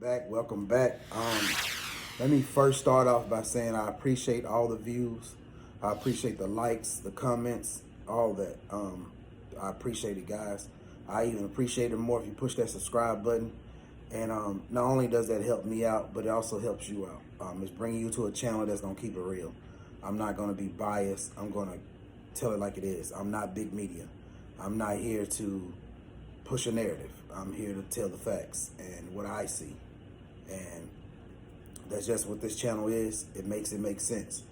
Welcome back. Let me first start off by saying I appreciate all the views. I appreciate the likes, the comments, all that. I appreciate it, guys. I even appreciate it more if you push that subscribe button. And not only does that help me out, but it also helps you out. It's bringing you to a channel that's gonna keep it real. I'm not gonna be biased. I'm gonna tell it like it is. I'm not big media. I'm not here to push a narrative. I'm here to tell the facts and what I see. And that's just what this channel is. It makes make sense.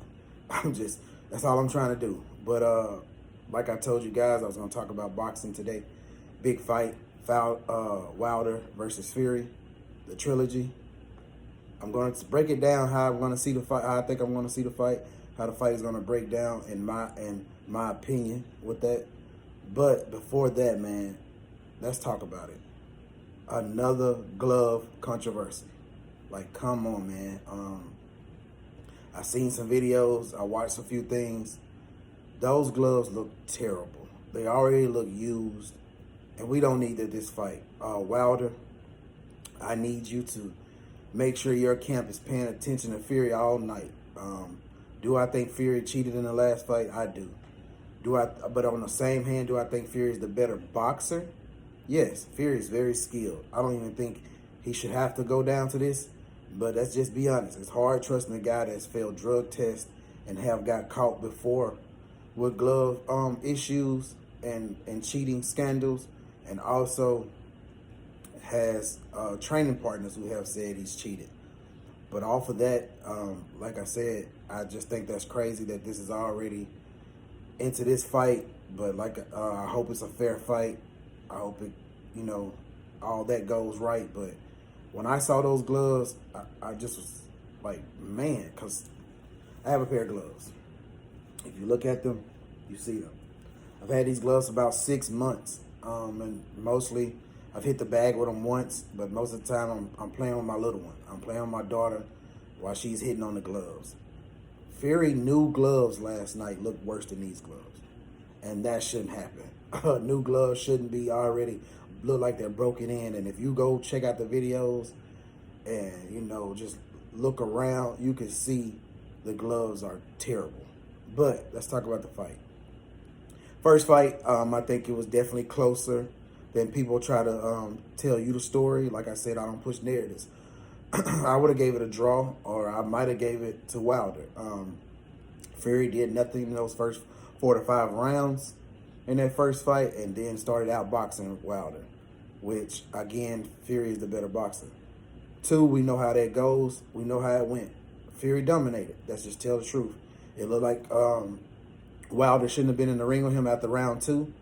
That's all I'm trying to do. But like I told you guys, I was gonna talk about boxing today. Big fight, Wilder versus Fury, the trilogy. I'm going to break it down how I'm going to see the fight, how I think I'm going to see the fight, how the fight is going to break down in my opinion with that. But before that, man, let's talk about it. Another glove controversy. Like, come on, man. I seen some videos. I watched a few things. Those gloves look terrible. They already look used. And we don't need this fight. Wilder, I need you to make sure your camp is paying attention to Fury all night. Do I think Fury cheated in the last fight? I do. But on the same hand, do I think Fury is the better boxer? Yes, Fury is very skilled. I don't even think he should have to go down to this. But let's just be honest. It's hard trusting a guy that's failed drug tests and have got caught before with glove issues and cheating scandals, and also has training partners who have said he's cheated. But off of that, like I said, I just think that's crazy that this is already into this fight. But I hope it's a fair fight. I hope it, all that goes right. But when I saw those gloves, I just was like, man, because I have a pair of gloves. If you look at them, you see them. I've had these gloves about 6 months. And mostly I've hit the bag with them once, but most of the time I'm playing with my little one. I'm playing with my daughter while she's hitting on the gloves. Fury new gloves last night looked worse than these gloves, and that shouldn't happen. New gloves shouldn't be already look like they're broken in. And if you go check out the videos and just look around, you can see the gloves are terrible. But let's talk about the fight. First fight, I think it was definitely closer than people try to tell you the story. Like I said, I don't push narratives. I would have gave it a draw, or I might have gave it to Wilder. Fury did nothing in those first 4 to 5 rounds in that first fight, and then started out boxing Wilder, which, again, Fury is the better boxer. 2, we know how that goes. We know how it went. Fury dominated. Let's just tell the truth. It looked like Wilder shouldn't have been in the ring with him after round 2,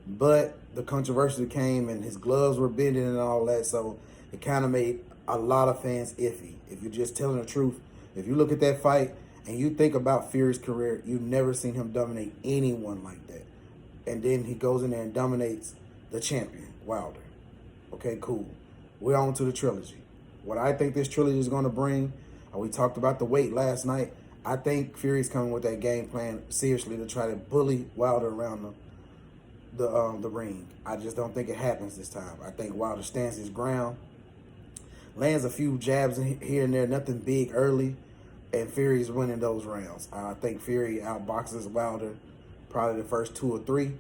but the controversy came and his gloves were bending and all that, so it kind of made a lot of fans iffy. If you're just telling the truth, if you look at that fight and you think about Fury's career, you've never seen him dominate anyone like that. And then he goes in there and dominates the champion, Wilder. Okay, cool. We're on to the trilogy. What I think this trilogy is going to bring, we talked about the weight last night. I think Fury's coming with that game plan seriously to try to bully Wilder around the ring. I just don't think it happens this time. I think Wilder stands his ground, lands a few jabs here and there, nothing big early, and Fury's winning those rounds. I think Fury outboxes Wilder probably the first 2 or 3.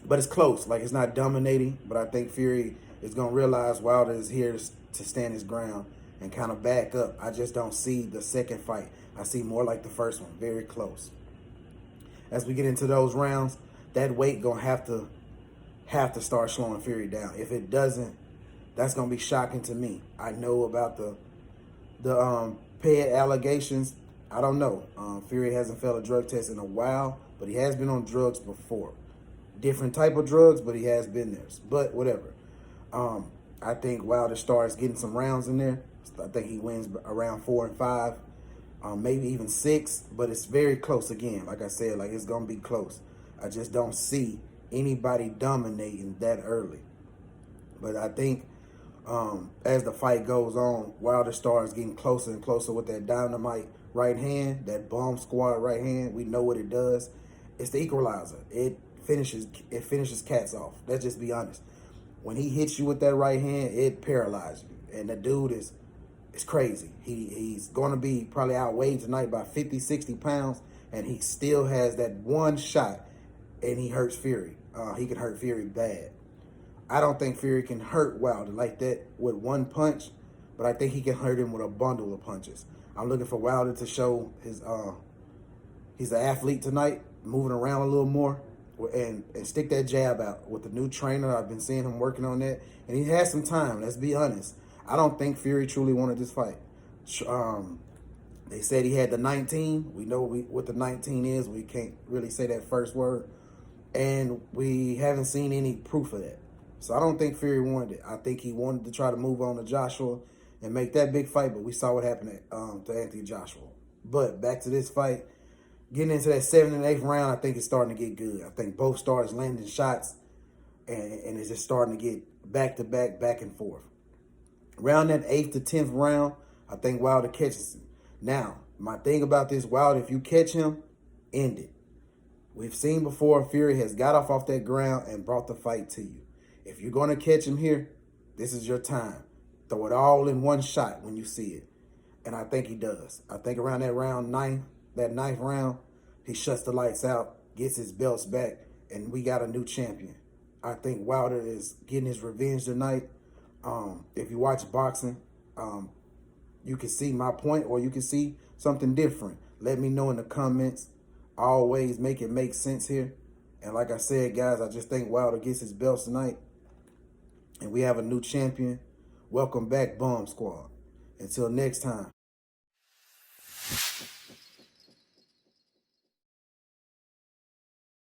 But it's close. Like, it's not dominating, but I think Fury is going to realize Wilder is here to stand his ground and kind of back up. I just don't see the second fight. I see more like the first one, very close. As we get into those rounds, that weight gonna have to start slowing Fury down. If it doesn't, that's gonna be shocking to me. I know about the ped allegations. I don't know. Fury hasn't failed a drug test in a while, but he has been on drugs before. Different type of drugs, but he has been there. But whatever. I think Wilder starts getting some rounds in there. I think he wins around 4 and 5, maybe even 6, but it's very close again. Like I said, like, it's going to be close. I just don't see anybody dominating that early. But I think as the fight goes on, Wilder starts getting closer and closer with that dynamite right hand, that bomb squad right hand. We know what it does. It's the equalizer. It finishes cats off. Let's just be honest. When he hits you with that right hand, it paralyzes you. And the dude is crazy. He's going to be probably outweighed tonight by 50, 60 pounds, and he still has that one shot, and he hurts Fury. He can hurt Fury bad. I don't think Fury can hurt Wilder like that with one punch, but I think he can hurt him with a bundle of punches. I'm looking for Wilder to show he's an athlete tonight, moving around a little more, and stick that jab out with the new trainer. I've been seeing him working on that, and he has some time. Let's be honest. I don't think Fury truly wanted this fight. They said he had the 19. We know what the 19 is. We can't really say that first word, and we haven't seen any proof of that. So I don't think Fury wanted it. I think he wanted to try to move on to Joshua and make that big fight, but we saw what happened to Anthony Joshua. But back to this fight, getting into that 7th and 8th round, I think it's starting to get good. I think both stars landing shots, and it's just starting to get back-to-back, back and forth. Around that 8th to 10th round, I think Wilder catches him. Now, my thing about this, Wilder, if you catch him, end it. We've seen before Fury has got off that ground and brought the fight to you. If you're going to catch him here, this is your time. Throw it all in one shot when you see it. And I think he does. I think around that ninth round, he shuts the lights out, gets his belts back, and we got a new champion. I think Wilder is getting his revenge tonight. If you watch boxing, you can see my point or you can see something different. Let me know in the comments. Always make it make sense here. And like I said, guys, I just think Wilder gets his belts tonight. And we have a new champion. Welcome back, Bomb Squad. Until next time.